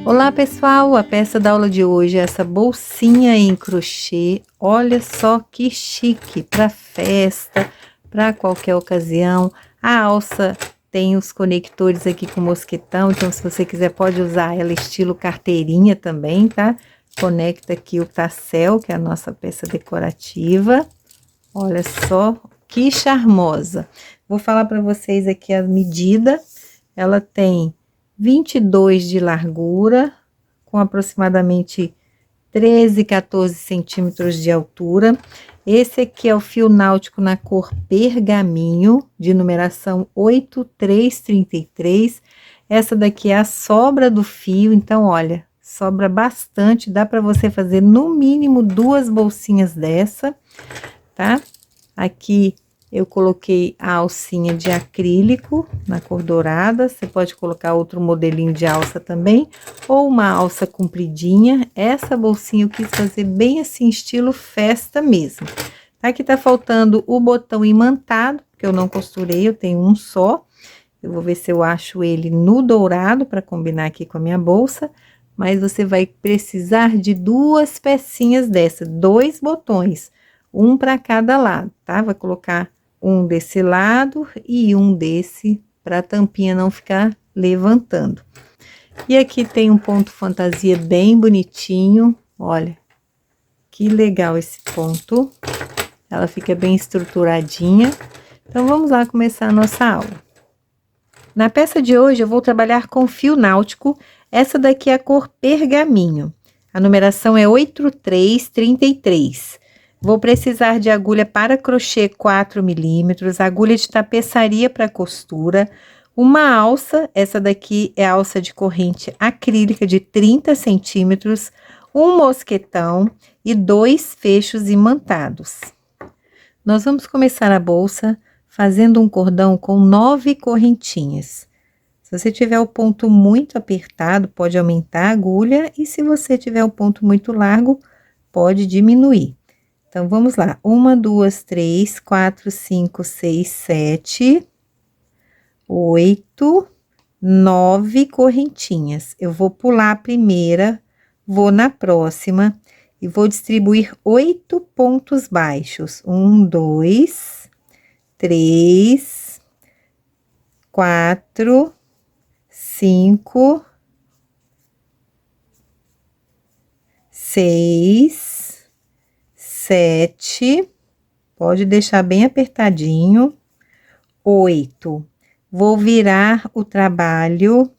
Olá pessoal, a peça da aula de hoje é essa bolsinha em crochê. Olha só que chique, para festa, para qualquer ocasião. A alça tem os conectores aqui com mosquetão, então se você quiser pode usar ela estilo carteirinha também, tá? Conecta aqui o tassel, que é a nossa peça decorativa. Olha só que charmosa. Vou falar para vocês aqui a medida. Ela tem 22 de largura, com aproximadamente 13, 14 centímetros de altura. Esse aqui é o fio náutico na cor pergaminho, de numeração 8333. Essa daqui é a sobra do fio, então, olha, sobra bastante, dá para você fazer no mínimo 2 bolsinhas dessa, tá? Aqui eu coloquei a alcinha de acrílico na cor dourada. Você pode colocar outro modelinho de alça também, ou uma alça compridinha. Essa bolsinha eu quis fazer bem assim, estilo festa mesmo. Aqui tá faltando o botão imantado, porque eu não costurei, eu tenho um só. Eu vou ver se eu acho ele no dourado para combinar aqui com a minha bolsa. Mas você vai precisar de 2 pecinhas dessa, 2 botões, um para cada lado, tá? Vai colocar um desse lado e um desse, para a tampinha não ficar levantando. E aqui tem um ponto fantasia bem bonitinho, olha, que legal esse ponto. Ela fica bem estruturadinha. Então, vamos lá começar a nossa aula. Na peça de hoje, eu vou trabalhar com fio náutico. Essa daqui é a cor pergaminho. A numeração é 8333. Vou precisar de agulha para crochê 4 milímetros, agulha de tapeçaria para costura, uma alça, essa daqui é a alça de corrente acrílica de 30 centímetros, um mosquetão e 2 fechos imantados. Nós vamos começar a bolsa fazendo um cordão com 9 correntinhas. Se você tiver o ponto muito apertado, pode aumentar a agulha, e se você tiver o ponto muito largo, pode diminuir. Então, vamos lá. 1, 2, 3, 4, 5, 6, 7, 8, 9 correntinhas. Eu vou pular a primeira, vou na próxima e vou distribuir 8 pontos baixos. 1, 2, 3, 4, 5, 6, 7, pode deixar bem apertadinho, 8. Vou virar o trabalho,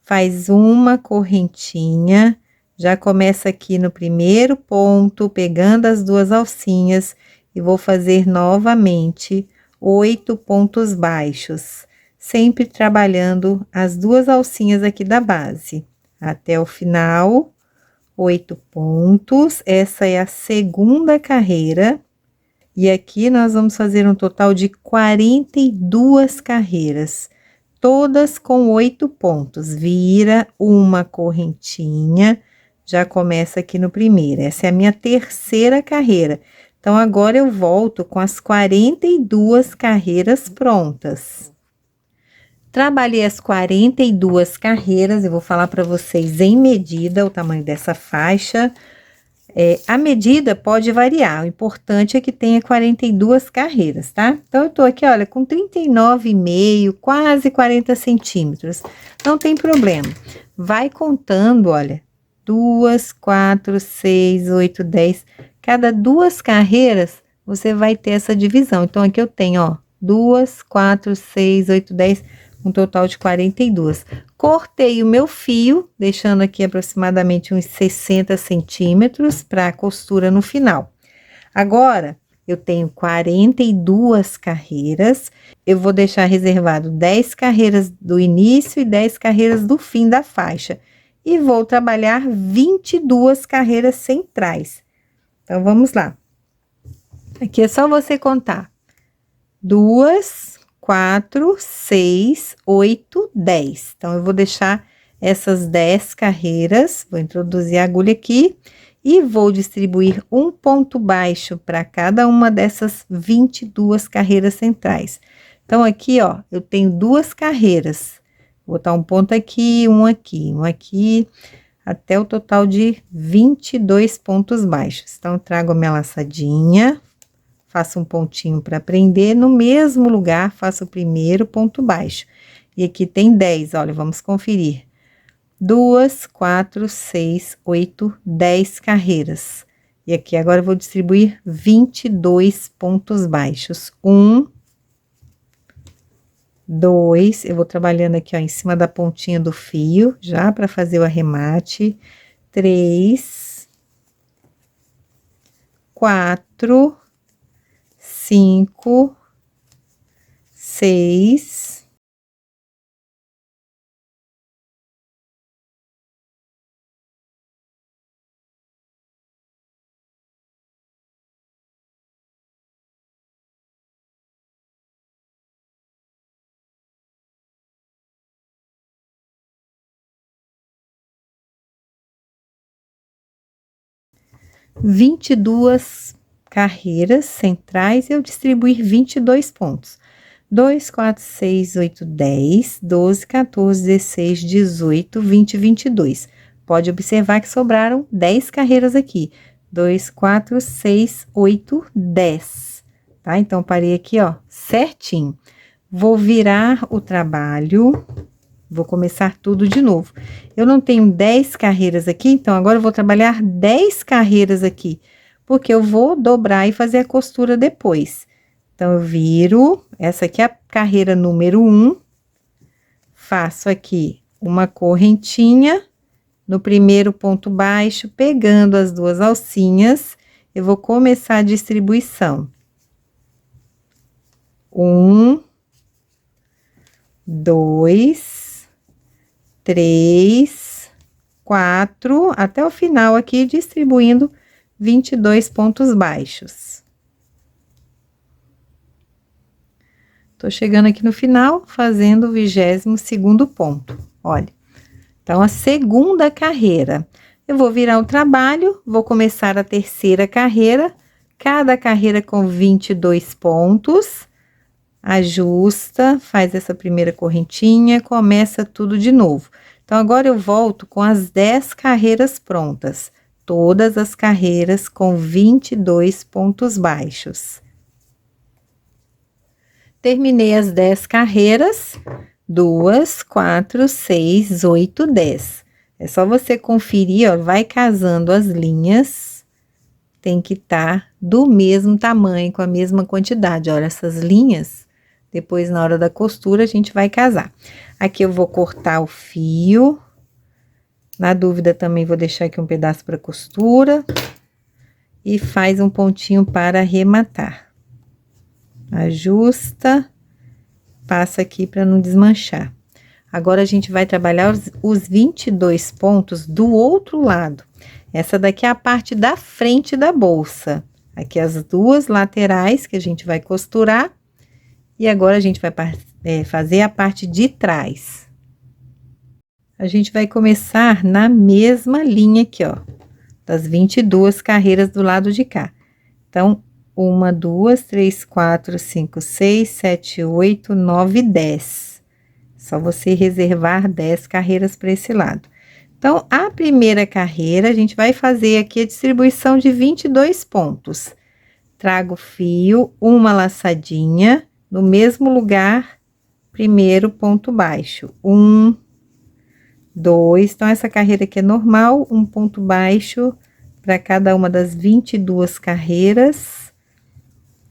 faz uma correntinha, já começa aqui no primeiro ponto, pegando as 2 alcinhas, e vou fazer novamente 8 pontos baixos, sempre trabalhando as 2 alcinhas aqui da base, até o final. 8 pontos, essa é a segunda carreira, e aqui nós vamos fazer um total de 42 carreiras, todas com 8 pontos. Vira uma correntinha, já começa aqui no primeiro, essa é a minha terceira carreira. Então, agora eu volto com as 42 carreiras prontas. Trabalhei as 42 carreiras, eu vou falar para vocês em medida, o tamanho dessa faixa. A medida pode variar, o importante é que tenha 42 carreiras, tá? Então, eu tô aqui, olha, com 39,5, quase 40 centímetros. Não tem problema. Vai contando, olha, 2, 4, 6, 8, 10. Cada 2 carreiras, você vai ter essa divisão. Então, aqui eu tenho, ó, 2, 4, 6, 8, 10... um total de 42. Cortei o meu fio, deixando aqui aproximadamente uns 60 centímetros para a costura no final. Agora, eu tenho 42 carreiras, eu vou deixar reservado 10 carreiras do início e 10 carreiras do fim da faixa. E vou trabalhar 22 carreiras centrais. Então, vamos lá. Aqui é só você contar 2, 4, 6, 8, 10. Então, eu vou deixar essas 10 carreiras, vou introduzir a agulha aqui e vou distribuir um ponto baixo para cada uma dessas 22 carreiras centrais. Então, aqui, ó, eu tenho 2 carreiras. Vou botar um ponto aqui, um aqui, até o total de 22 pontos baixos. Então, eu trago a minha laçadinha, faço um pontinho para prender, no mesmo lugar, faço o primeiro ponto baixo. E aqui tem 10, olha, vamos conferir. 2, 4, 6, 8, 10 carreiras. E aqui agora eu vou distribuir 22 pontos baixos. 1, 2, eu vou trabalhando aqui, ó, em cima da pontinha do fio, já para fazer o arremate. 3, 4, 5, 6, 22 carreiras centrais, eu distribuir 22 pontos. 2, 4, 6, 8, 10, 12, 14, 16, 18, 20, 22. Pode observar que sobraram 10 carreiras aqui. 2, 4, 6, 8, 10. Tá? Então, parei aqui, ó, certinho. Vou virar o trabalho. Vou começar tudo de novo. Eu não tenho 10 carreiras aqui, então agora eu vou trabalhar 10 carreiras aqui, porque eu vou dobrar e fazer a costura depois. Então, eu viro, essa aqui é a carreira número 1, faço aqui uma correntinha no primeiro ponto baixo, pegando as 2 alcinhas, eu vou começar a distribuição. 1, 2, 3, 4, até o final aqui, distribuindo 22 pontos baixos. Tô chegando aqui no final, fazendo o 22º ponto, olha. Então, a segunda carreira, eu vou virar o trabalho, vou começar a terceira carreira, cada carreira com 22 pontos, ajusta, faz essa primeira correntinha, começa tudo de novo. Então, agora eu volto com as 10 carreiras prontas, todas as carreiras com 22 pontos baixos. Terminei as 10 carreiras, 2, 4, 6, 8, 10. É só você conferir, ó, vai casando as linhas, tem que estar do mesmo tamanho, com a mesma quantidade. Olha, essas linhas, depois na hora da costura a gente vai casar. Aqui eu vou cortar o fio, na dúvida também vou deixar aqui um pedaço para costura, e faz um pontinho para arrematar. Ajusta, passa aqui para não desmanchar. Agora, a gente vai trabalhar os 22 pontos do outro lado. Essa daqui é a parte da frente da bolsa. Aqui as 2 laterais que a gente vai costurar. E agora, a gente vai fazer a parte de trás. A gente vai começar na mesma linha aqui, ó, das 22 carreiras do lado de cá. Então, 1, 2, 3, 4, 5, 6, 7, 8, 9, 10. Só você reservar 10 carreiras para esse lado. Então, a primeira carreira, a gente vai fazer aqui a distribuição de 22 pontos. Trago o fio, uma laçadinha, no mesmo lugar, primeiro ponto baixo. 1, 2, então, essa carreira aqui é normal, um ponto baixo para cada uma das 22 carreiras.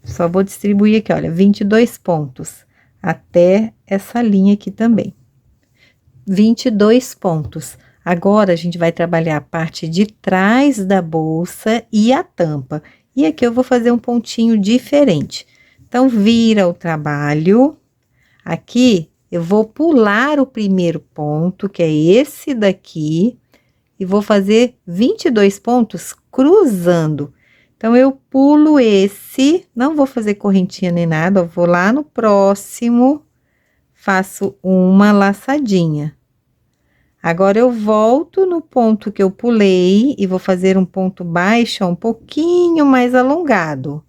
Só vou distribuir aqui, olha, 22 pontos, até essa linha aqui também. 22 pontos. Agora, a gente vai trabalhar a parte de trás da bolsa e a tampa. E aqui eu vou fazer um pontinho diferente. Então, vira o trabalho. Aqui, eu vou pular o primeiro ponto, que é esse daqui, e vou fazer 22 pontos cruzando. Então, eu pulo esse, não vou fazer correntinha nem nada, eu vou lá no próximo, faço uma laçadinha. Agora, eu volto no ponto que eu pulei e vou fazer um ponto baixo, ó, um pouquinho mais alongado.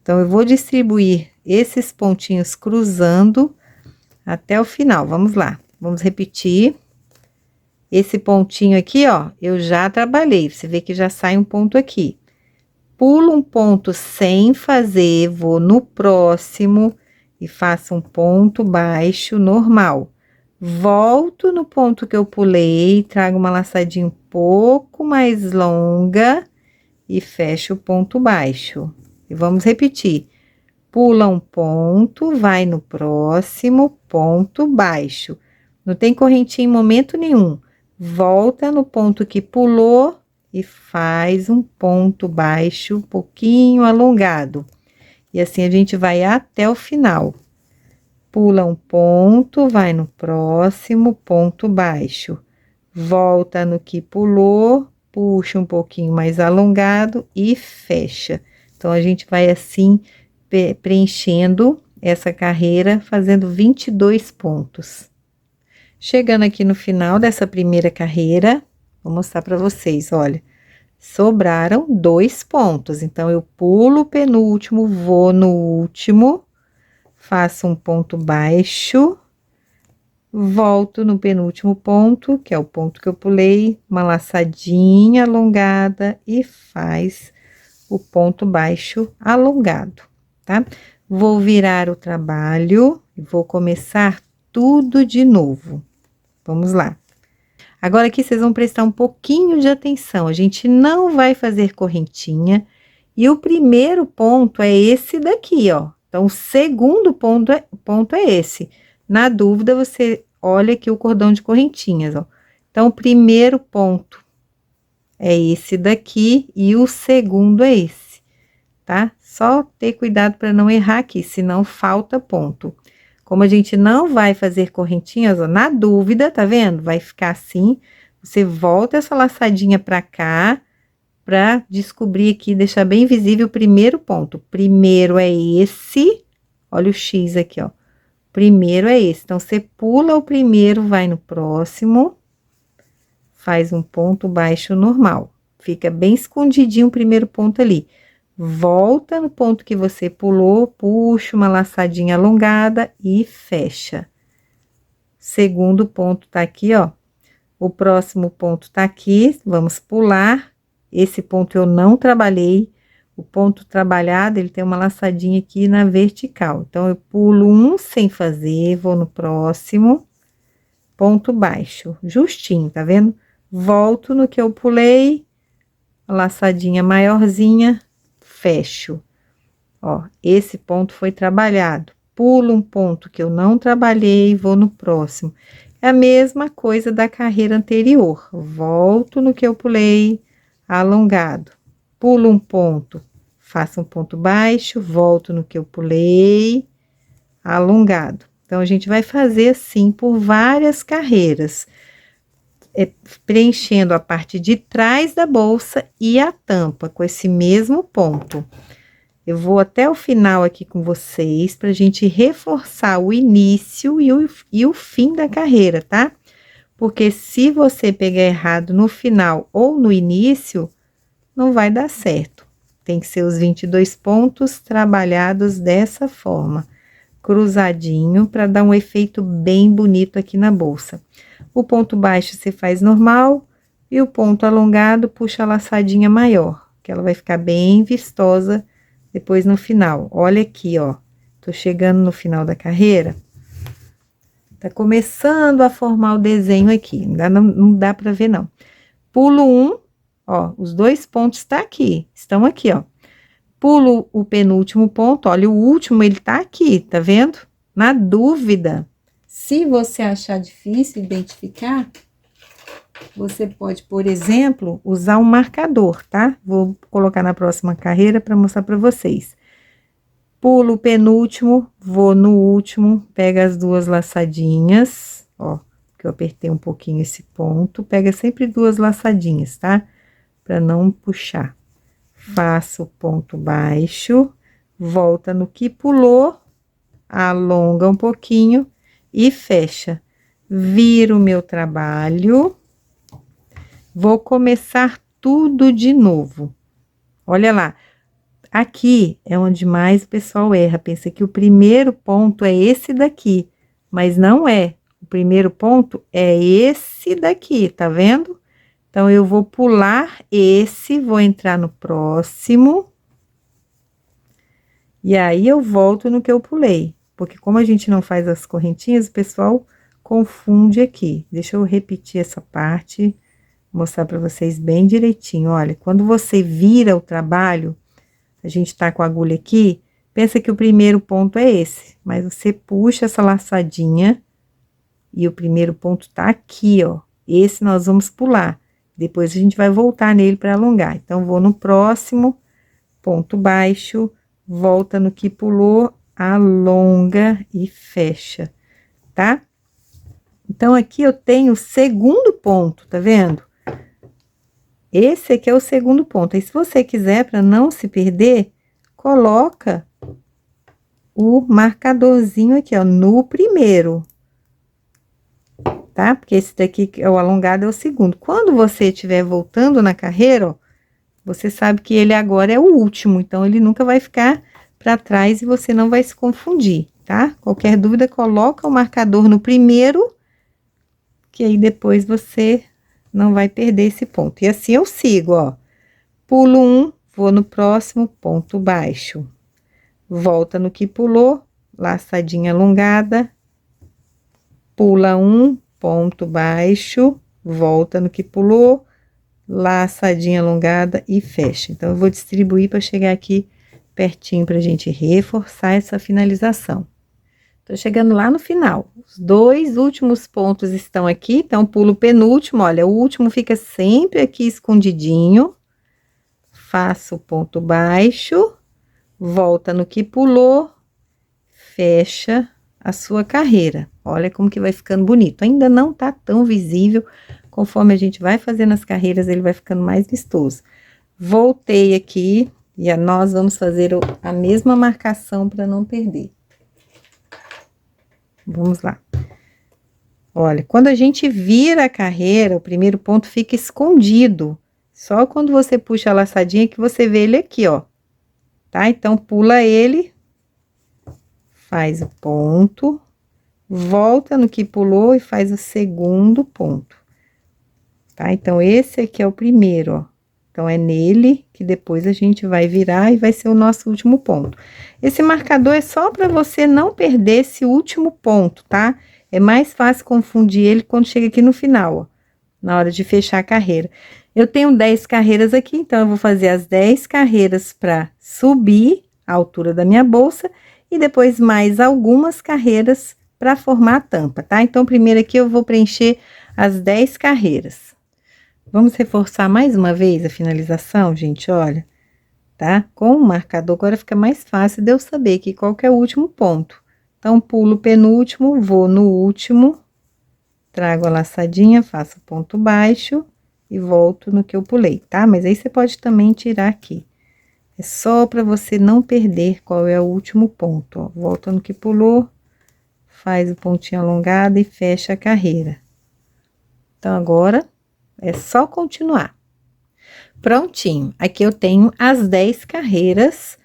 Então, eu vou distribuir esses pontinhos cruzando até o final. Vamos lá, vamos repetir. Esse pontinho aqui, ó, eu já trabalhei, você vê que já sai um ponto aqui. Pulo um ponto sem fazer, vou no próximo e faço um ponto baixo normal. Volto no ponto que eu pulei, trago uma laçadinha um pouco mais longa e fecho o ponto baixo. E vamos repetir. Pula um ponto, vai no próximo, ponto baixo. Não tem correntinha em momento nenhum. Volta no ponto que pulou e faz um ponto baixo, um pouquinho alongado. E assim a gente vai até o final. Pula um ponto, vai no próximo, ponto baixo. Volta no que pulou, puxa um pouquinho mais alongado e fecha. Então, a gente vai assim preenchendo essa carreira, fazendo 22 pontos. Chegando aqui no final dessa primeira carreira, vou mostrar para vocês, olha. Sobraram 2 pontos, então, eu pulo o penúltimo, vou no último, faço um ponto baixo, volto no penúltimo ponto, que é o ponto que eu pulei, uma laçadinha alongada e faz o ponto baixo alongado, tá? Vou virar o trabalho e vou começar tudo de novo. Vamos lá. Agora aqui vocês vão prestar um pouquinho de atenção, a gente não vai fazer correntinha, e o primeiro ponto é esse daqui, ó. Então, o segundo ponto é esse. Na dúvida, você olha aqui o cordão de correntinhas, ó. Então, o primeiro ponto é esse daqui e o segundo é esse, tá? Só ter cuidado para não errar aqui, senão falta ponto. Como a gente não vai fazer correntinhas, ó, na dúvida, tá vendo? Vai ficar assim, você volta essa laçadinha pra cá, pra descobrir aqui, deixar bem visível o primeiro ponto. Primeiro é esse, olha o X aqui, ó. Primeiro é esse, então, você pula o primeiro, vai no próximo, faz um ponto baixo normal. Fica bem escondidinho o primeiro ponto ali. Volta no ponto que você pulou, puxa uma laçadinha alongada e fecha. Segundo ponto tá aqui, ó. O próximo ponto tá aqui, vamos pular. Esse ponto eu não trabalhei. O ponto trabalhado, ele tem uma laçadinha aqui na vertical. Então, eu pulo um sem fazer, vou no próximo. Ponto baixo, justinho, tá vendo? Volto no que eu pulei, a laçadinha maiorzinha, fecho. Ó, esse ponto foi trabalhado. Pulo um ponto que eu não trabalhei, vou no próximo. É a mesma coisa da carreira anterior. Volto no que eu pulei, alongado. Pulo um ponto, faço um ponto baixo, volto no que eu pulei, alongado. Então, a gente vai fazer assim por várias carreiras. Preenchendo a parte de trás da bolsa e a tampa com esse mesmo ponto. Eu vou até o final aqui com vocês, pra gente reforçar o início e o fim da carreira, tá? Porque se você pegar errado no final ou no início, não vai dar certo. Tem que ser os 22 pontos trabalhados dessa forma, cruzadinho, para dar um efeito bem bonito aqui na bolsa. O ponto baixo você faz normal e o ponto alongado puxa a laçadinha maior, que ela vai ficar bem vistosa depois no final. Olha aqui, ó, tô chegando no final da carreira, tá começando a formar o desenho aqui, ainda não dá pra ver não. Pulo um, ó, os 2 pontos tá aqui, estão aqui, ó. Pulo o penúltimo ponto, olha, o último ele tá aqui, tá vendo? Na dúvida, se você achar difícil identificar, você pode, por exemplo, usar um marcador, tá? Vou colocar na próxima carreira para mostrar para vocês. Pulo o penúltimo, vou no último, pega as 2 laçadinhas, ó, que eu apertei um pouquinho esse ponto, pega sempre 2 laçadinhas, tá? Para não puxar. Faço o ponto baixo, volta no que pulou, alonga um pouquinho e fecha. viro o meu trabalho, vou começar tudo de novo. Olha lá, aqui é onde mais o pessoal erra, pensa que o primeiro ponto é esse daqui, mas não é. O primeiro ponto é esse daqui, tá vendo? Então, eu vou pular esse, vou entrar no próximo. E aí, eu volto no que eu pulei. Porque como a gente não faz as correntinhas, o pessoal confunde aqui. Deixa eu repetir essa parte, mostrar para vocês bem direitinho. Olha, quando você vira o trabalho, a gente tá com a agulha aqui, pensa que o primeiro ponto é esse. Mas você puxa essa laçadinha e o primeiro ponto tá aqui, ó. Esse nós vamos pular. Depois a gente vai voltar nele para alongar. Então, vou no próximo, ponto baixo, volta no que pulou, alonga e fecha, tá? Então, aqui eu tenho o segundo ponto, tá vendo? Esse aqui é o segundo ponto. Aí, se você quiser, para não se perder, coloca o marcadorzinho aqui, ó, no primeiro. Tá? Porque esse daqui é o alongado, é o segundo. Quando você estiver voltando na carreira, ó, você sabe que ele agora é o último, então ele nunca vai ficar para trás e você não vai se confundir, tá? Qualquer dúvida, coloca o marcador no primeiro, que aí depois você não vai perder esse ponto. E assim eu sigo, ó. Pulo um, vou no próximo, ponto baixo. Volta no que pulou, laçadinha alongada, pula um, ponto baixo, volta no que pulou, laçadinha alongada e fecha. Então, eu vou distribuir para chegar aqui pertinho pra gente reforçar essa finalização. Tô chegando lá no final. Os dois últimos pontos estão aqui, então pulo o penúltimo, olha, o último fica sempre aqui escondidinho. Faço o ponto baixo, volta no que pulou, fecha a sua carreira. Olha como que vai ficando bonito. Ainda não tá tão visível, conforme a gente vai fazendo as carreiras, ele vai ficando mais vistoso. Voltei aqui e nós vamos fazer a mesma marcação para não perder. Vamos lá. Olha, quando a gente vira a carreira, o primeiro ponto fica escondido. Só quando você puxa a laçadinha que você vê ele aqui, ó. Tá? Então, pula ele, faz o ponto, volta no que pulou e faz o segundo ponto. Tá? Então, esse aqui é o primeiro, ó. Então, é nele que depois a gente vai virar e vai ser o nosso último ponto. Esse marcador é só para você não perder esse último ponto, tá? É mais fácil confundir ele quando chega aqui no final, ó, na hora de fechar a carreira. Eu tenho 10 carreiras aqui, então eu vou fazer as 10 carreiras para subir a altura da minha bolsa e depois mais algumas carreiras para formar a tampa, tá? Então, primeiro aqui eu vou preencher as 10 carreiras. Vamos reforçar mais uma vez a finalização, gente, olha, tá? Com o marcador agora fica mais fácil de eu saber que qual que é o último ponto. Então, pulo o penúltimo, vou no último, trago a laçadinha, faço ponto baixo e volto no que eu pulei, tá? Mas aí você pode também tirar aqui. É só para você não perder qual é o último ponto, ó. Volta no que pulou, faz o pontinho alongado e fecha a carreira. Então, agora é só continuar. Prontinho. Aqui eu tenho as 10 carreiras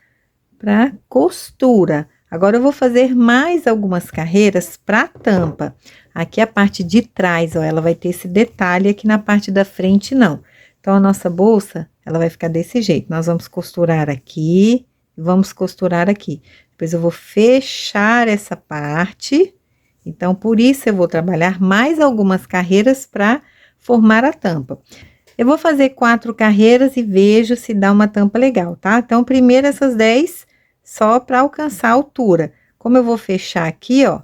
para costura. Agora, eu vou fazer mais algumas carreiras para tampa. Aqui a parte de trás, ó, ela vai ter esse detalhe, aqui na parte da frente não. Então, a nossa bolsa, ela vai ficar desse jeito. Nós vamos costurar aqui, vamos costurar aqui. Depois, eu vou fechar essa parte. Então, por isso, eu vou trabalhar mais algumas carreiras para formar a tampa. Eu vou fazer 4 carreiras e vejo se dá uma tampa legal, tá? Então, primeiro essas 10, só para alcançar a altura. Como eu vou fechar aqui, ó,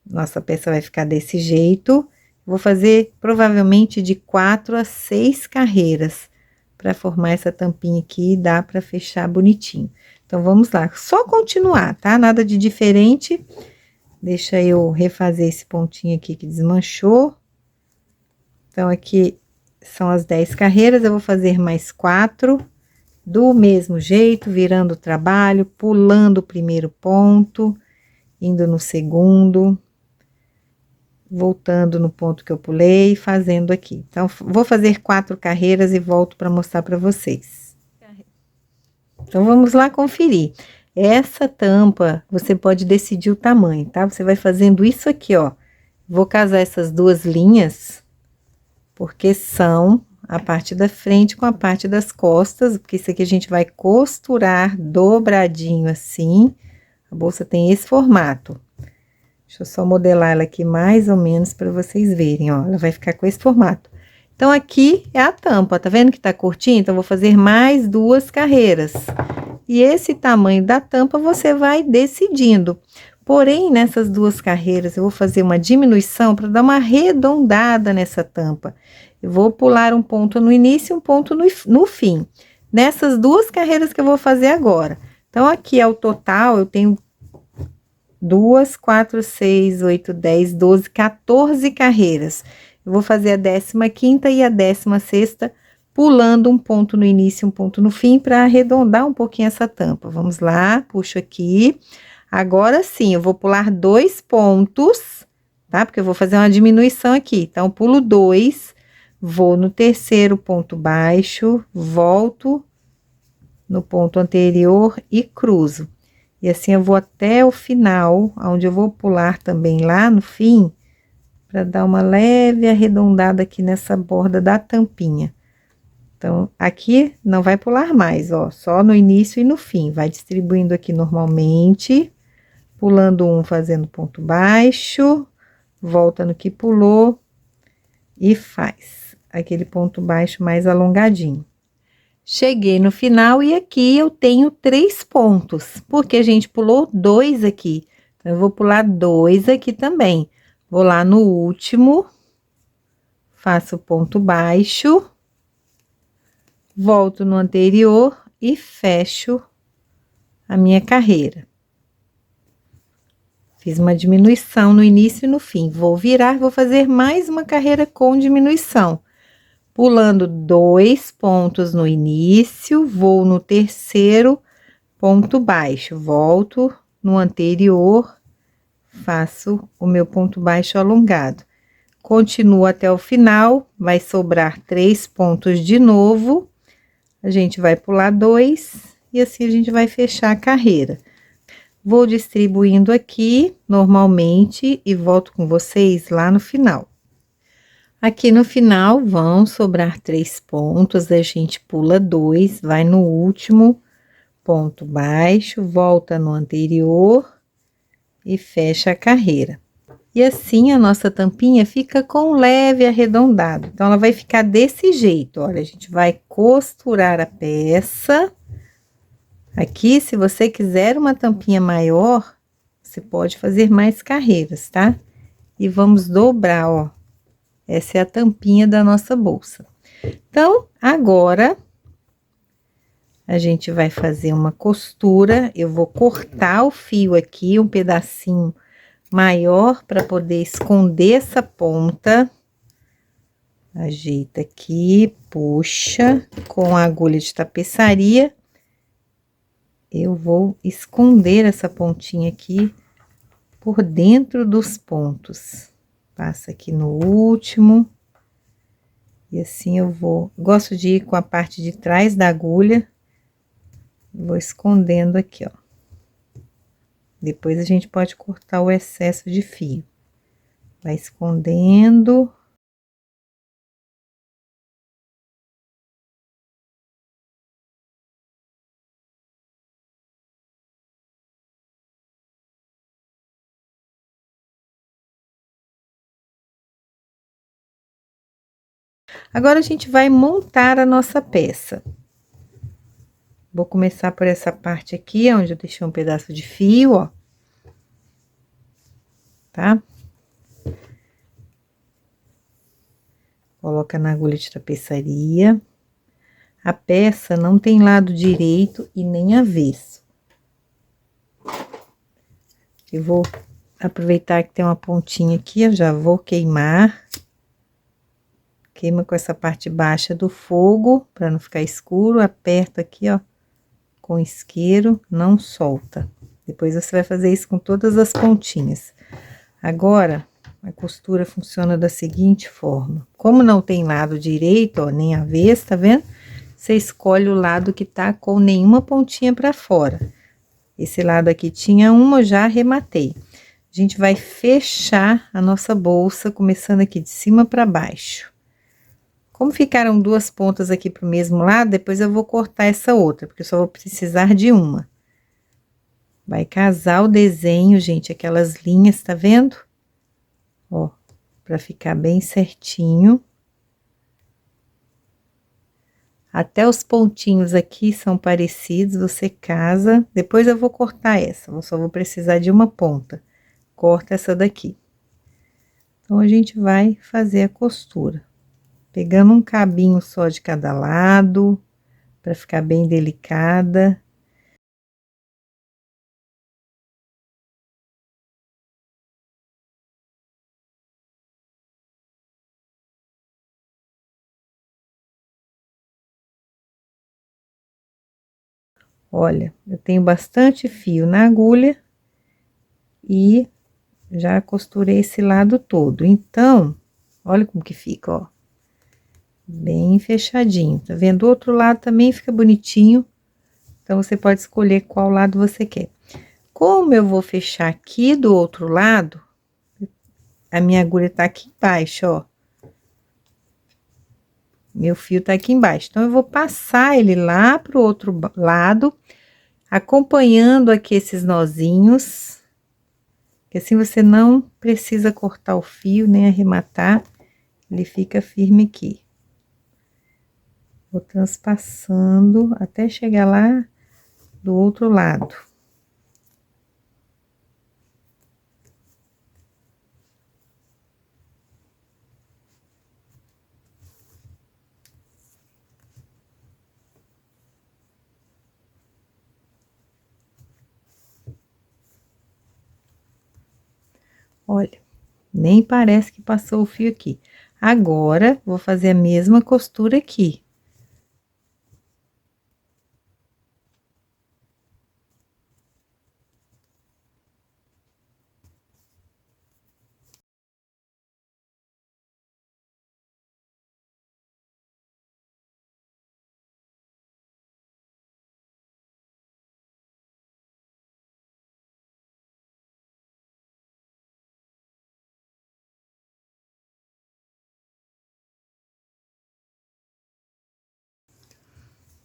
nossa peça vai ficar desse jeito. Vou fazer provavelmente de 4 a 6 carreiras para formar essa tampinha aqui e dá para fechar bonitinho. Então, vamos lá, só continuar, tá? Nada de diferente. Deixa eu refazer esse pontinho aqui que desmanchou. Então, aqui são as 10 carreiras, eu vou fazer mais 4, do mesmo jeito, virando o trabalho, pulando o primeiro ponto, indo no segundo, voltando no ponto que eu pulei, fazendo aqui. Então, vou fazer 4 carreiras e volto para mostrar para vocês. Então, vamos lá conferir. Essa tampa, você pode decidir o tamanho, tá? Você vai fazendo isso aqui, ó. Vou casar essas duas linhas, porque são a parte da frente com a parte das costas, porque isso aqui a gente vai costurar dobradinho assim. A bolsa tem esse formato. Deixa eu só modelar ela aqui mais ou menos para vocês verem, ó. Ela vai ficar com esse formato. Então, aqui é a tampa, tá vendo que tá curtinho? Então, eu vou fazer mais 2 carreiras. E esse tamanho da tampa você vai decidindo. Porém, nessas 2 carreiras, eu vou fazer uma diminuição para dar uma arredondada nessa tampa. Eu vou pular um ponto no início e um ponto no fim. Nessas 2 carreiras que eu vou fazer agora. Então, aqui é o total, eu tenho 2, 4, 6, 8, 10, 12, 14 carreiras. Eu vou fazer a 15ª e a 16ª, pulando um ponto no início e um ponto no fim, para arredondar um pouquinho essa tampa. Vamos lá, puxo aqui. Agora sim, eu vou pular 2 pontos, tá? Porque eu vou fazer uma diminuição aqui. Então, pulo 2, vou no terceiro ponto baixo, volto no ponto anterior e cruzo. E assim eu vou até o final, onde eu vou pular também lá no fim, para dar uma leve arredondada aqui nessa borda da tampinha. Então, aqui não vai pular mais, ó, só no início e no fim. Vai distribuindo aqui normalmente, pulando um, fazendo ponto baixo, volta no que pulou e faz aquele ponto baixo mais alongadinho. Cheguei no final e aqui eu tenho 3 pontos, porque a gente pulou 2 aqui. Então, eu vou pular 2 aqui também. Vou lá no último, faço ponto baixo, volto no anterior e fecho a minha carreira. Fiz uma diminuição no início e no fim. Vou virar, vou fazer mais uma carreira com diminuição. Pulando 2 pontos no início, vou no terceiro ponto baixo, volto no anterior, faço o meu ponto baixo alongado. Continuo até o final, vai sobrar 3 pontos de novo, a gente vai pular 2 e assim a gente vai fechar a carreira. Vou distribuindo aqui normalmente e volto com vocês lá no final. Aqui no final vão sobrar 3 pontos, a gente pula 2, vai no último ponto baixo, volta no anterior e fecha a carreira. E assim a nossa tampinha fica com leve arredondado. Então, ela vai ficar desse jeito, olha, a gente vai costurar a peça. Aqui, se você quiser uma tampinha maior, você pode fazer mais carreiras, tá? E vamos dobrar, ó. Essa é a tampinha da nossa bolsa. Então, agora, a gente vai fazer uma costura. Eu vou cortar o fio aqui, um pedacinho maior, para poder esconder essa ponta. Ajeita aqui, puxa, com a agulha de tapeçaria. Eu vou esconder essa pontinha aqui por dentro dos pontos. Passa aqui no último. E assim eu vou... Gosto de ir com a parte de trás da agulha. Vou escondendo aqui, ó. Depois a gente pode cortar o excesso de fio. Vai escondendo. Agora, a gente vai montar a nossa peça. Vou começar por essa parte aqui, onde eu deixei um pedaço de fio, ó. Tá? Coloca na agulha de tapeçaria. A peça não tem lado direito e nem avesso. Eu vou aproveitar que tem uma pontinha aqui, eu já vou queimar. Queima com essa parte baixa do fogo, para não ficar escuro. Aperta aqui, ó, com isqueiro, não solta. Depois você vai fazer isso com todas as pontinhas. Agora, a costura funciona da seguinte forma: como não tem lado direito, ó, nem avesso, tá vendo? Você escolhe o lado que tá com nenhuma pontinha para fora. Esse lado aqui tinha uma, eu já arrematei. A gente vai fechar a nossa bolsa, começando aqui de cima para baixo. Como ficaram duas pontas aqui pro mesmo lado, depois eu vou cortar essa outra, porque eu só vou precisar de uma. Vai casar o desenho, gente, aquelas linhas, tá vendo? Ó, para ficar bem certinho. Até os pontinhos aqui são parecidos, você casa. Depois eu vou cortar essa, eu só vou precisar de uma ponta. Corta essa daqui. Então, a gente vai fazer a costura. Pegando um cabinho só de cada lado, para ficar bem delicada. Olha, eu tenho bastante fio na agulha e já costurei esse lado todo. Então, olha como que fica, ó. Bem fechadinho, tá vendo? O outro lado também fica bonitinho. Então, você pode escolher qual lado você quer. Como eu vou fechar aqui do outro lado, a minha agulha tá aqui embaixo, ó. Meu fio tá aqui embaixo. Então, eu vou passar ele lá pro outro lado, acompanhando aqui esses nozinhos, que assim você não precisa cortar o fio, nem arrematar, ele fica firme aqui. Vou transpassando até chegar lá do outro lado. Olha, nem parece que passou o fio aqui. Agora, vou fazer a mesma costura aqui.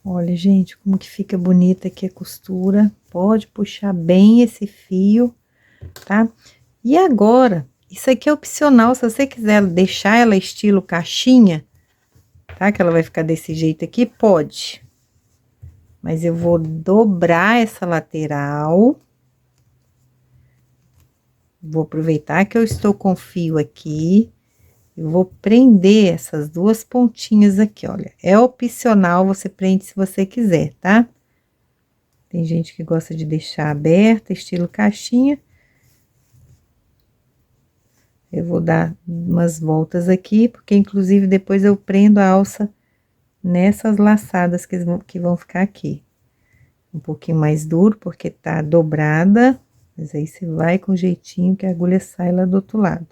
Olha, gente, como que fica bonita aqui a costura. Pode puxar bem esse fio, tá? E agora, isso aqui é opcional, se você quiser deixar ela estilo caixinha, tá? Que ela vai ficar desse jeito aqui, pode. Mas eu vou dobrar essa lateral. Vou aproveitar que eu estou com fio aqui. Eu vou prender essas duas pontinhas aqui, olha. É opcional, você prende se você quiser, tá? Tem gente que gosta de deixar aberta, estilo caixinha. Eu vou dar umas voltas aqui, porque inclusive depois eu prendo a alça nessas laçadas que vão ficar aqui. Um pouquinho mais duro, porque tá dobrada, mas aí você vai com jeitinho que a agulha sai lá do outro lado.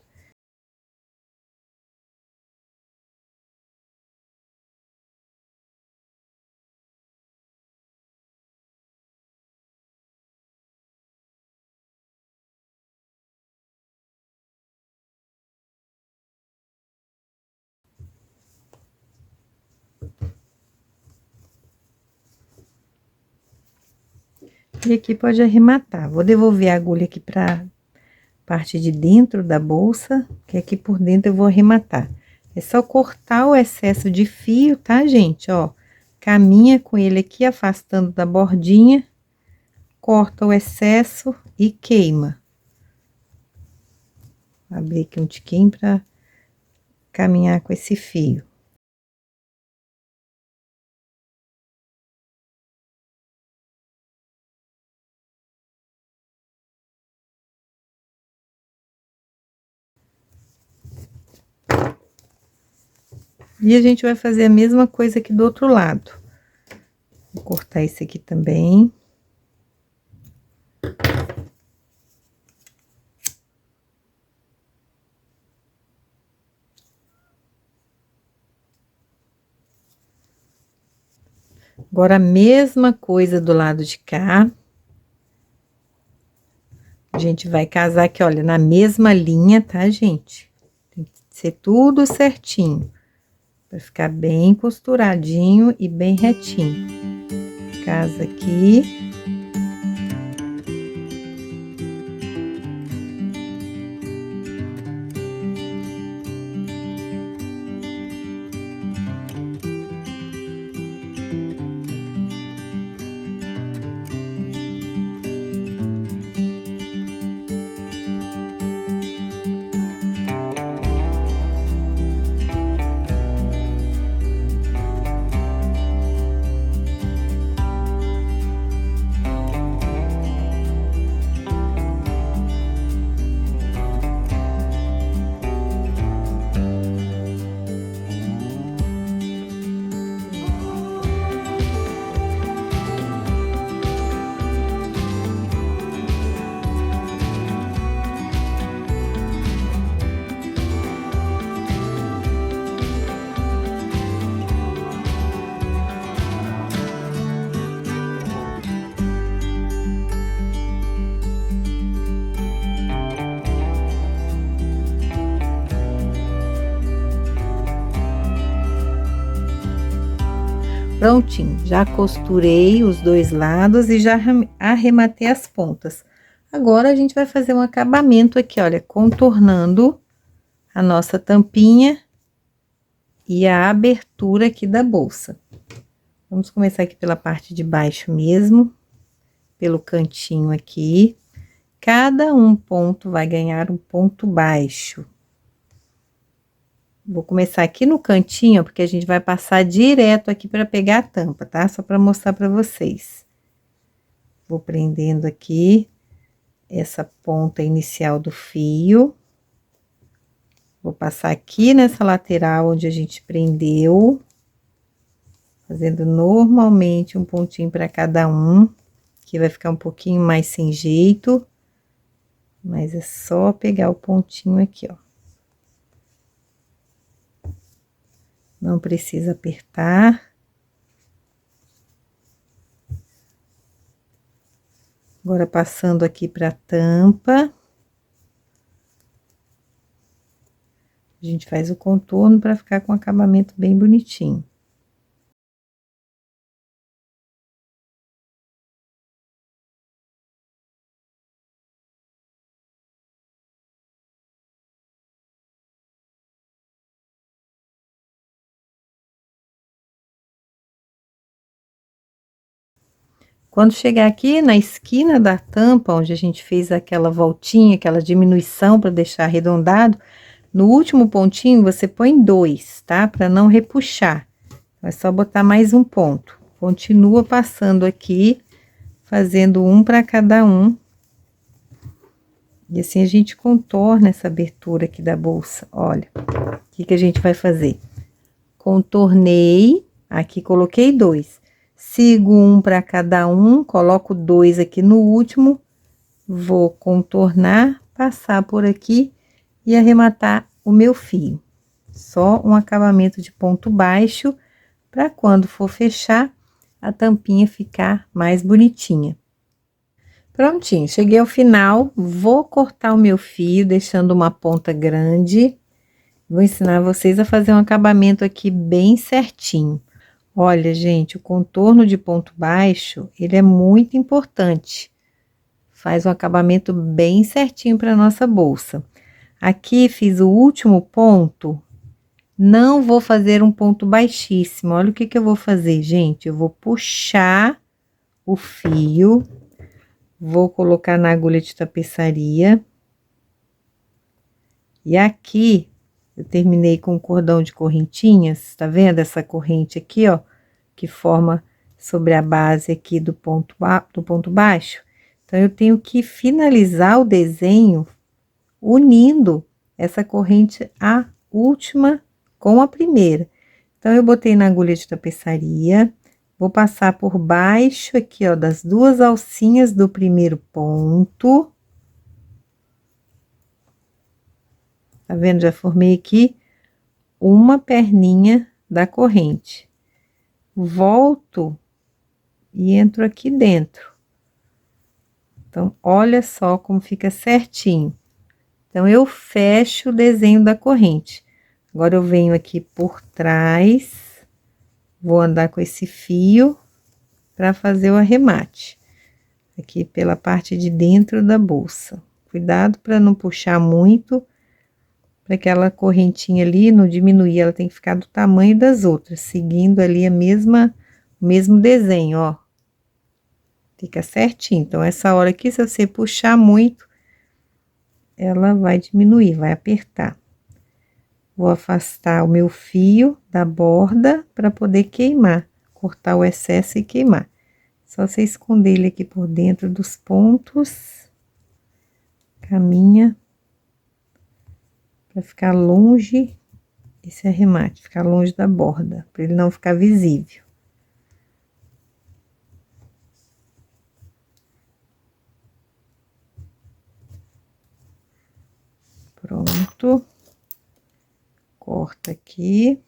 E aqui pode arrematar. Vou devolver a agulha aqui pra parte de dentro da bolsa, que aqui por dentro eu vou arrematar. É só cortar o excesso de fio, tá, gente? Ó, caminha com ele aqui, afastando da bordinha, corta o excesso e queima. Abrir aqui um tiquinho pra caminhar com esse fio. E a gente vai fazer a mesma coisa aqui do outro lado. Vou cortar esse aqui também. Agora, a mesma coisa do lado de cá. A gente vai casar aqui, olha, na mesma linha, tá, gente? Tem que ser tudo certinho, pra ficar bem costuradinho e bem retinho. Casa aqui. Prontinho, já costurei os dois lados e já arrematei as pontas. Agora, a gente vai fazer um acabamento aqui, olha, contornando a nossa tampinha e a abertura aqui da bolsa. Vamos começar aqui pela parte de baixo mesmo, pelo cantinho aqui. Cada um ponto vai ganhar um ponto baixo. Vou começar aqui no cantinho, porque a gente vai passar direto aqui para pegar a tampa, tá? Só para mostrar para vocês. Vou prendendo aqui essa ponta inicial do fio. Vou passar aqui nessa lateral onde a gente prendeu, fazendo normalmente um pontinho para cada um, que vai ficar um pouquinho mais sem jeito, mas é só pegar o pontinho aqui, ó. Não precisa apertar. Agora, passando aqui pra tampa. A gente faz o contorno para ficar com um acabamento bem bonitinho. Quando chegar aqui na esquina da tampa, onde a gente fez aquela voltinha, aquela diminuição para deixar arredondado, no último pontinho você põe 2, tá? Para não repuxar. É só botar mais um ponto. Continua passando aqui, fazendo um para cada um. E assim a gente contorna essa abertura aqui da bolsa. Olha, o que a gente vai fazer? Contornei, aqui coloquei 2. Sigo um para cada um, coloco 2 aqui no último, vou contornar, passar por aqui e arrematar o meu fio. Só um acabamento de ponto baixo, para quando for fechar, a tampinha ficar mais bonitinha. Prontinho, cheguei ao final, vou cortar o meu fio, deixando uma ponta grande. Vou ensinar vocês a fazer um acabamento aqui bem certinho. Olha, gente, o contorno de ponto baixo, ele é muito importante. Faz um acabamento bem certinho para nossa bolsa. Aqui, fiz o último ponto, não vou fazer um ponto baixíssimo. Olha o que eu vou fazer, gente. Eu vou puxar o fio, vou colocar na agulha de tapeçaria. E aqui, eu terminei com um cordão de correntinhas, tá vendo essa corrente aqui, ó, que forma sobre a base aqui do ponto baixo? Então, eu tenho que finalizar o desenho unindo essa corrente, a última com a primeira. Então, eu botei na agulha de tapeçaria, vou passar por baixo aqui, ó, das duas alcinhas do primeiro ponto. Tá vendo? Já formei aqui uma perninha da corrente. Volto e entro aqui dentro. Então, olha só como fica certinho. Então, eu fecho o desenho da corrente. Agora, eu venho aqui por trás, vou andar com esse fio para fazer o arremate. Aqui pela parte de dentro da bolsa. Cuidado para não puxar muito, para aquela correntinha ali não diminuir, ela tem que ficar do tamanho das outras, seguindo ali o mesmo desenho, ó. Fica certinho. Então, essa hora aqui, se você puxar muito, ela vai diminuir, vai apertar. Vou afastar o meu fio da borda para poder queimar, cortar o excesso e queimar. Só você esconder ele aqui por dentro dos pontos. Caminha para ficar longe esse arremate, ficar longe da borda, para ele não ficar visível. Pronto. Corta aqui.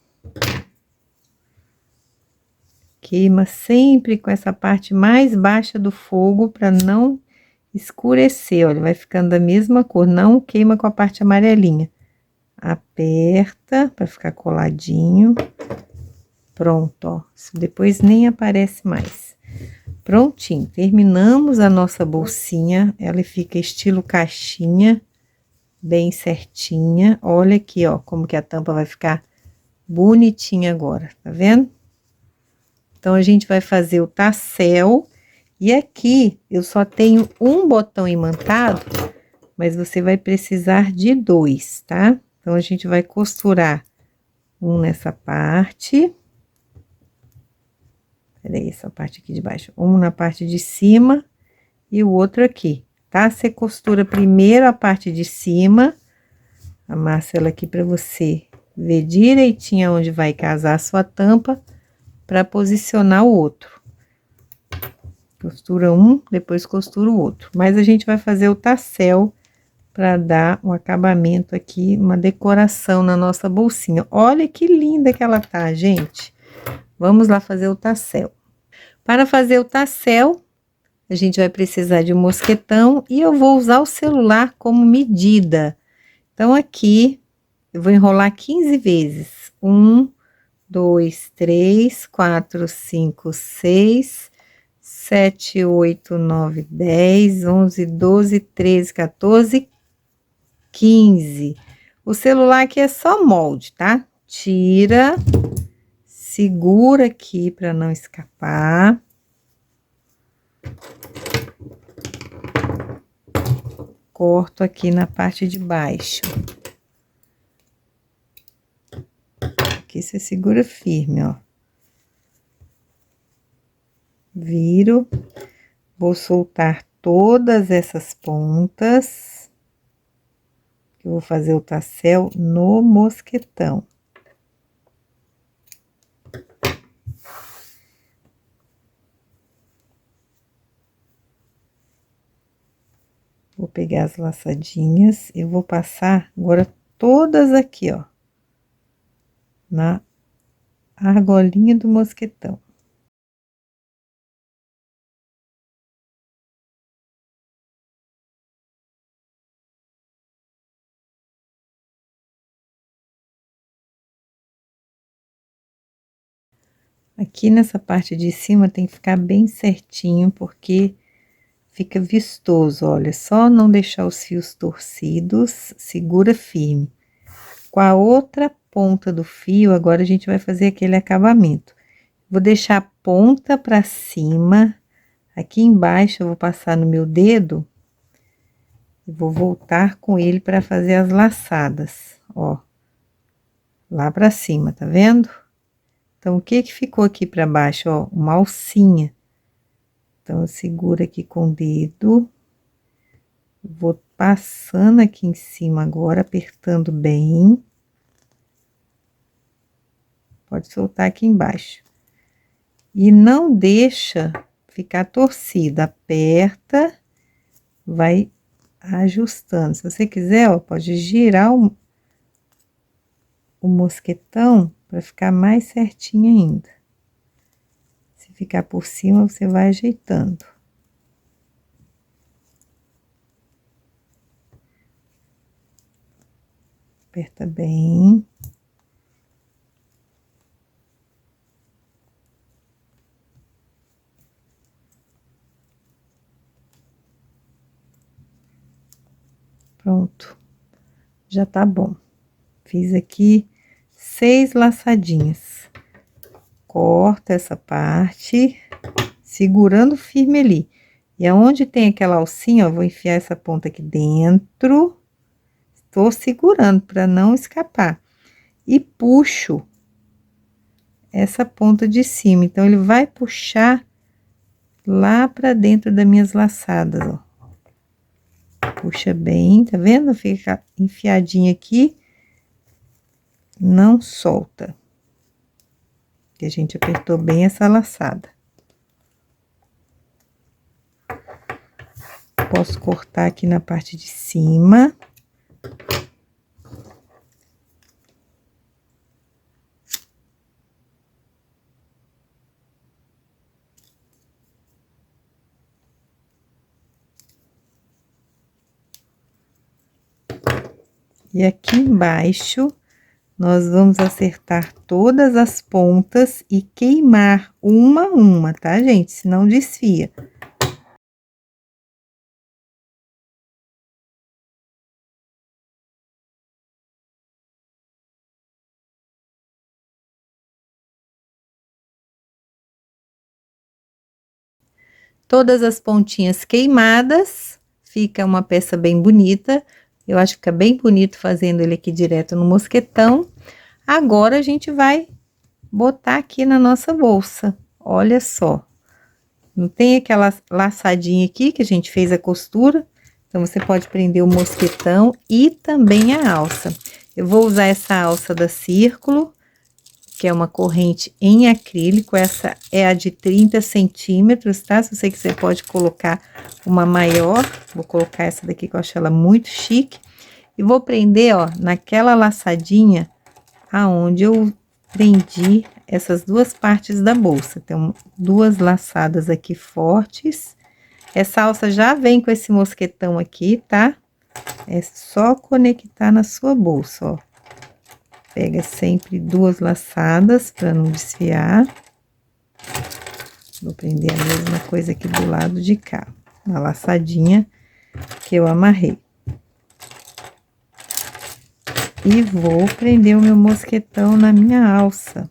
Queima sempre com essa parte mais baixa do fogo para não escurecer, olha, vai ficando da mesma cor, não queima com a parte amarelinha. Aperta para ficar coladinho. Pronto, ó, isso depois nem aparece mais. Prontinho, terminamos a nossa bolsinha, ela fica estilo caixinha, bem certinha. Olha aqui, ó, como que a tampa vai ficar bonitinha agora, tá vendo? Então, a gente vai fazer o tassel, e aqui eu só tenho um botão imantado, mas você vai precisar de 2, tá? Então, a gente vai costurar um nessa parte. Peraí, essa parte aqui de baixo. Um na parte de cima e o outro aqui, tá? Você costura primeiro a parte de cima, amassa ela aqui pra você ver direitinho onde vai casar a sua tampa, para posicionar o outro. Costura um, depois costura o outro. Mas a gente vai fazer o tassel para dar um acabamento aqui, uma decoração na nossa bolsinha. Olha que linda que ela tá, gente. Vamos lá fazer o tassel. Para fazer o tassel, a gente vai precisar de um mosquetão e eu vou usar o celular como medida. Então, aqui, eu vou enrolar 15 vezes. 1, 2, 3, 4, 5, 6, 7, 8, 9, 10, 11, 12, 13, 14, 15. O celular aqui é só molde, tá? Tira, segura aqui para não escapar. Corto aqui na parte de baixo. Aqui você segura firme, ó. Viro, vou soltar todas essas pontas. Eu vou fazer o tassel no mosquetão. Vou pegar as laçadinhas, eu vou passar agora todas aqui, ó, na argolinha do mosquetão. Aqui nessa parte de cima tem que ficar bem certinho, porque fica vistoso, olha, só não deixar os fios torcidos, segura firme. Com a outra ponta do fio, agora a gente vai fazer aquele acabamento. Vou deixar a ponta pra cima, aqui embaixo eu vou passar no meu dedo, e vou voltar com ele para fazer as laçadas, ó. Lá pra cima, tá vendo? Então, o que que ficou aqui pra baixo, ó? Uma alcinha. Então, eu seguro aqui com o dedo, vou passando aqui em cima agora, apertando bem. Pode soltar aqui embaixo. E não deixa ficar torcida, aperta, vai ajustando. Se você quiser, ó, pode girar o mosquetão para ficar mais certinho ainda. Se ficar por cima, você vai ajeitando. Aperta bem. Pronto. Já tá bom. Fiz aqui 6 laçadinhas. Corta essa parte, segurando firme ali. E aonde tem aquela alcinha, ó, vou enfiar essa ponta aqui dentro. Tô segurando para não escapar. E puxo essa ponta de cima. Então, ele vai puxar lá para dentro das minhas laçadas, ó. Puxa bem, tá vendo? Fica enfiadinha aqui. Não solta. Que a gente apertou bem essa laçada. Posso cortar aqui na parte de cima. E aqui embaixo, nós vamos acertar todas as pontas e queimar uma a uma, tá, gente? Senão desfia. Todas as pontinhas queimadas, fica uma peça bem bonita. Eu acho que fica bem bonito fazendo ele aqui direto no mosquetão. Agora, a gente vai botar aqui na nossa bolsa. Olha só. Não tem aquela laçadinha aqui que a gente fez a costura? Então, você pode prender o mosquetão e também a alça. Eu vou usar essa alça da Círculo, que é uma corrente em acrílico. Essa é a de 30 centímetros, tá? Se você quiser, pode colocar uma maior. Vou colocar essa daqui, que eu acho ela muito chique. E vou prender, ó, naquela laçadinha aonde eu prendi essas duas partes da bolsa. Tem duas laçadas aqui fortes. Essa alça já vem com esse mosquetão aqui, tá? É só conectar na sua bolsa, ó. Pega sempre duas laçadas para não desfiar. Vou prender a mesma coisa aqui do lado de cá. Uma laçadinha que eu amarrei. E vou prender o meu mosquetão na minha alça.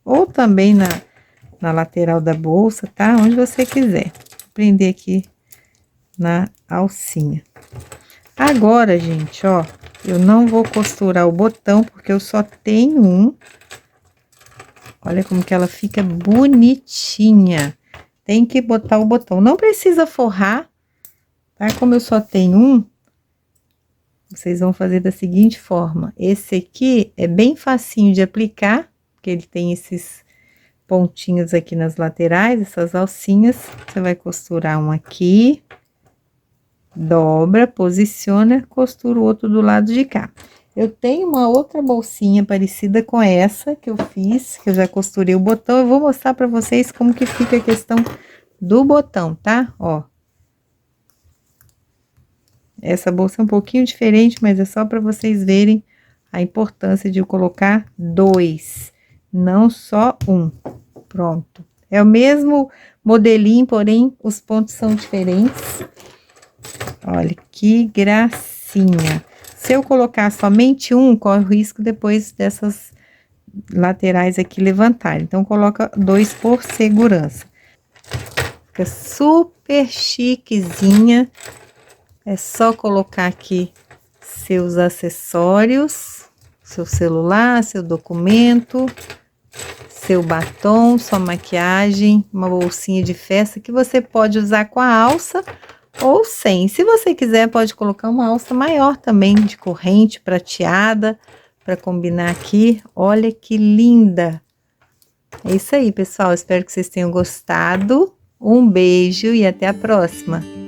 Ou também na lateral da bolsa, tá? Onde você quiser. Vou prender aqui na alcinha. Agora, gente, ó, eu não vou costurar o botão, porque eu só tenho um. Olha como que ela fica bonitinha. Tem que botar o botão. Não precisa forrar, tá? Como eu só tenho um, vocês vão fazer da seguinte forma. Esse aqui é bem facinho de aplicar, porque ele tem esses pontinhos aqui nas laterais, essas alcinhas. Você vai costurar um aqui, dobra, posiciona, costura o outro do lado de cá. Eu tenho uma outra bolsinha parecida com essa que eu fiz, que eu já costurei o botão. Eu vou mostrar pra vocês como que fica a questão do botão, tá? Ó. Essa bolsa é um pouquinho diferente, mas é só para vocês verem a importância de eu colocar dois, não só um. Pronto. É o mesmo modelinho, porém, os pontos são diferentes. Olha, que gracinha. Se eu colocar somente um, corre o risco depois dessas laterais aqui levantarem. Então, coloca dois por segurança. Fica super chiquezinha. É só colocar aqui seus acessórios, seu celular, seu documento, seu batom, sua maquiagem, uma bolsinha de festa que você pode usar com a alça ou sem. Se você quiser, pode colocar uma alça maior também, de corrente prateada, para combinar aqui. Olha que linda! É isso aí, pessoal. Espero que vocês tenham gostado. Um beijo e até a próxima!